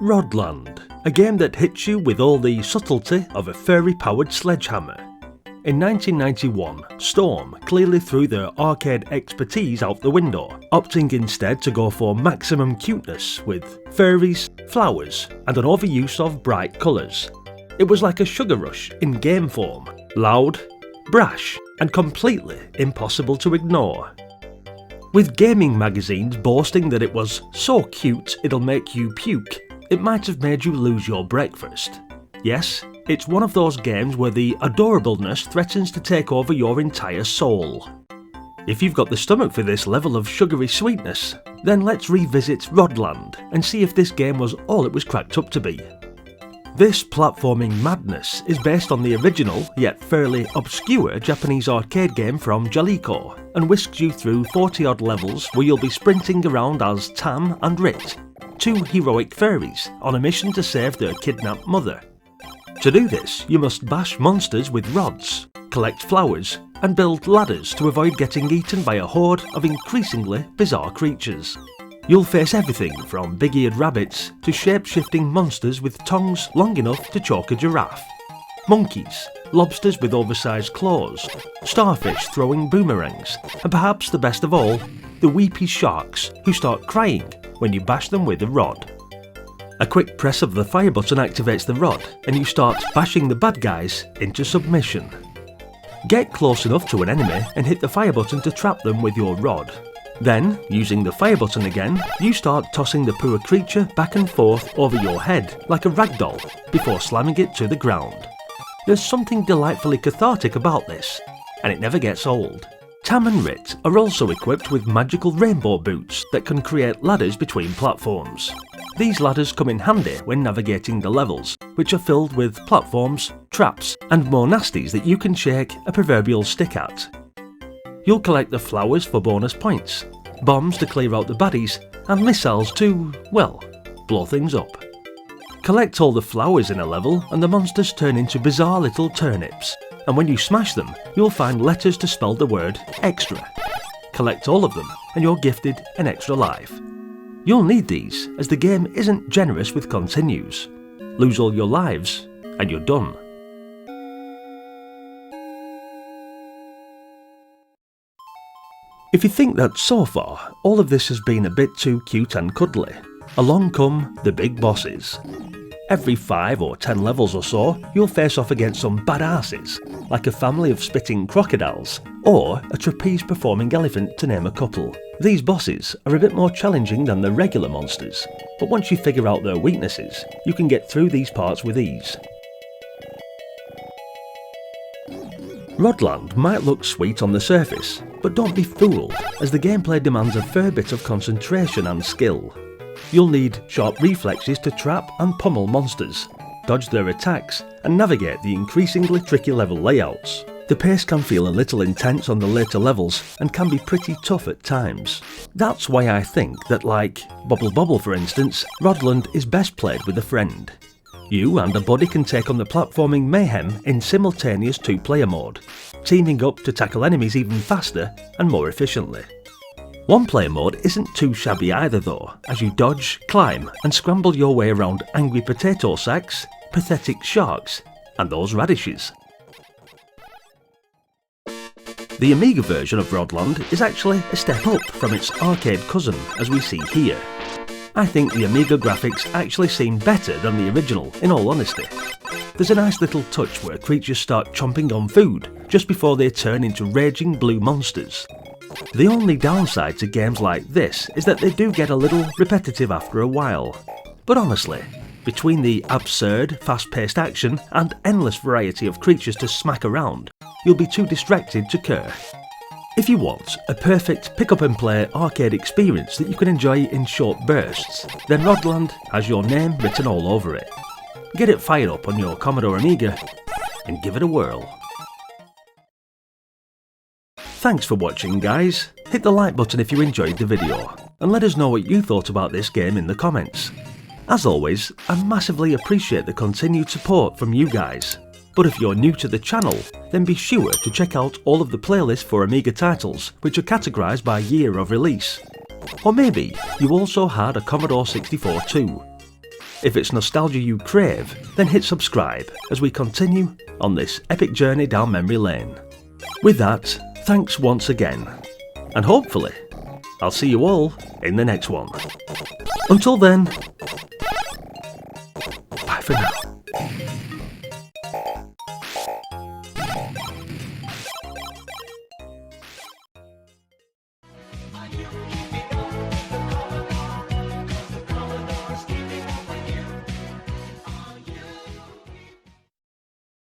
Rodland, a game that hits you with all the subtlety of a furry-powered sledgehammer. In 1991, Storm clearly threw their arcade expertise out the window, opting instead to go for maximum cuteness with furries, flowers, and an overuse of bright colours. It was like a sugar rush in game form, loud, brash, and completely impossible to ignore. With gaming magazines boasting that it was so cute it'll make you puke, it might have made you lose your breakfast. Yes, it's one of those games where the adorableness threatens to take over your entire soul. If you've got the stomach for this level of sugary sweetness, then let's revisit Rodland and see if this game was all it was cracked up to be. This platforming madness is based on the original, yet fairly obscure Japanese arcade game from Jaleco, and whisks you through 40-odd levels where you'll be sprinting around as Tam and Rit, two heroic fairies on a mission to save their kidnapped mother. To do this, you must bash monsters with rods, collect flowers, and build ladders to avoid getting eaten by a horde of increasingly bizarre creatures. You'll face everything from big-eared rabbits to shape-shifting monsters with tongues long enough to choke a giraffe, monkeys, lobsters with oversized claws, starfish throwing boomerangs, and perhaps the best of all, the weepy sharks who start crying when you bash them with a rod. A quick press of the fire button activates the rod and you start bashing the bad guys into submission. Get close enough to an enemy and hit the fire button to trap them with your rod. Then, using the fire button again, you start tossing the poor creature back and forth over your head like a ragdoll before slamming it to the ground. There's something delightfully cathartic about this, and it never gets old. Tam and Rit are also equipped with magical rainbow boots that can create ladders between platforms. These ladders come in handy when navigating the levels, which are filled with platforms, traps, and more nasties that you can shake a proverbial stick at. You'll collect the flowers for bonus points, bombs to clear out the baddies, and missiles to, well, blow things up. Collect all the flowers in a level and the monsters turn into bizarre little turnips, and when you smash them, you'll find letters to spell the word extra. Collect all of them and you're gifted an extra life. You'll need these as the game isn't generous with continues. Lose all your lives and you're done. If you think that so far all of this has been a bit too cute and cuddly, along come the big bosses. Every 5 or 10 levels or so, you'll face off against some badasses, like a family of spitting crocodiles, or a trapeze-performing elephant to name a couple. These bosses are a bit more challenging than the regular monsters, but once you figure out their weaknesses, you can get through these parts with ease. Rodland might look sweet on the surface, but don't be fooled, as the gameplay demands a fair bit of concentration and skill. You'll need sharp reflexes to trap and pummel monsters, dodge their attacks, and navigate the increasingly tricky level layouts. The pace can feel a little intense on the later levels and can be pretty tough at times. That's why I think that, like Bubble Bobble for instance, Rodland is best played with a friend. You and a buddy can take on the platforming mayhem in simultaneous 2-player mode, teaming up to tackle enemies even faster and more efficiently. 1-player mode isn't too shabby either though, as you dodge, climb and scramble your way around angry potato sacks, pathetic sharks and those radishes. The Amiga version of Rodland is actually a step up from its arcade cousin as we see here. I think the Amiga graphics actually seem better than the original, in all honesty. There's a nice little touch where creatures start chomping on food just before they turn into raging blue monsters. The only downside to games like this is that they do get a little repetitive after a while. But honestly, between the absurd, fast-paced action and endless variety of creatures to smack around, you'll be too distracted to care. If you want a perfect pick-up-and-play arcade experience that you can enjoy in short bursts, then Rodland has your name written all over it. Get it fired up on your Commodore Amiga and give it a whirl. Thanks for watching guys, hit the like button if you enjoyed the video, and let us know what you thought about this game in the comments. As always, I massively appreciate the continued support from you guys. But if you're new to the channel, then be sure to check out all of the playlists for Amiga titles, which are categorised by year of release. Or maybe you also had a Commodore 64 too. If it's nostalgia you crave, then hit subscribe as we continue on this epic journey down memory lane. With that, thanks once again, and hopefully, I'll see you all in the next one. Until then, bye for now.